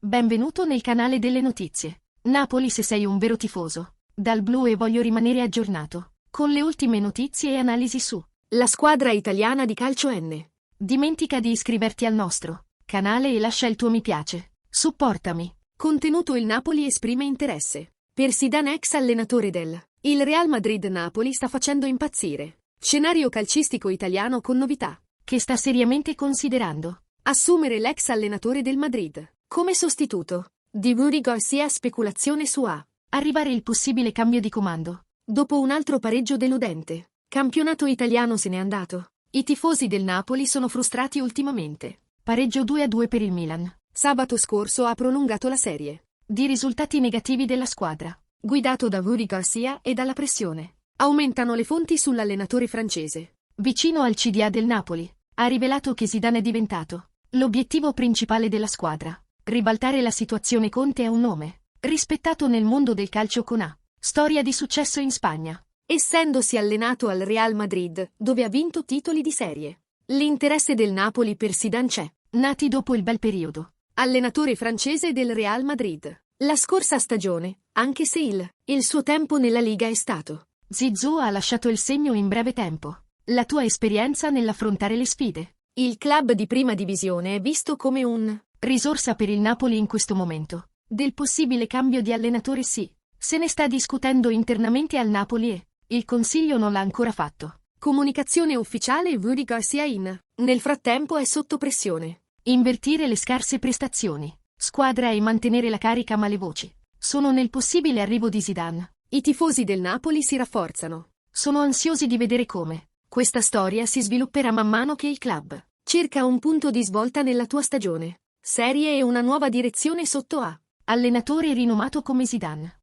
Benvenuto nel canale delle notizie. Napoli se sei un vero tifoso. Dal blu e voglio rimanere aggiornato. Con le ultime notizie e analisi su la squadra italiana di calcio N. Dimentica di iscriverti al nostro canale e lascia il tuo mi piace. Supportami. Contenuto: il Napoli esprime interesse per Zidane, ex allenatore del il Real Madrid. Napoli sta facendo impazzire. Scenario calcistico italiano con novità che sta seriamente considerando assumere l'ex allenatore del Madrid come sostituto di Rudi Garcia. Speculazione su arrivare il possibile cambio di comando dopo un altro pareggio deludente. Campionato italiano se n'è andato. I tifosi del Napoli sono frustrati ultimamente. Pareggio 2-2 per il Milan. Sabato scorso ha prolungato la serie di risultati negativi della squadra, guidato da Rudi Garcia, e dalla pressione. Aumentano le fonti sull'allenatore francese, vicino al CDA del Napoli. Ha rivelato che Zidane è diventato l'obiettivo principale della squadra. Ribaltare la situazione. Conte è un nome rispettato nel mondo del calcio con storia di successo in Spagna, essendosi allenato al Real Madrid, dove ha vinto titoli di serie. L'interesse del Napoli per Zidane c'è. Nati dopo il bel periodo allenatore francese del Real Madrid la scorsa stagione, anche se il suo tempo nella Liga è stato Zizou, ha lasciato il segno in breve tempo. La tua esperienza nell'affrontare le sfide. Il club di prima divisione è visto come un risorsa per il Napoli in questo momento. Del possibile cambio di allenatore se ne sta discutendo internamente al Napoli e il consiglio non l'ha ancora fatto. Comunicazione ufficiale: Rudi Garcia nel frattempo è sotto pressione. Invertire le scarse prestazioni squadra e mantenere la carica, ma le voci sono nel possibile arrivo di Zidane. I tifosi del Napoli si rafforzano. Sono ansiosi di vedere come questa storia si svilupperà man mano che il club cerca un punto di svolta nella tua stagione serie e una nuova direzione sotto allenatore rinomato come Zidane.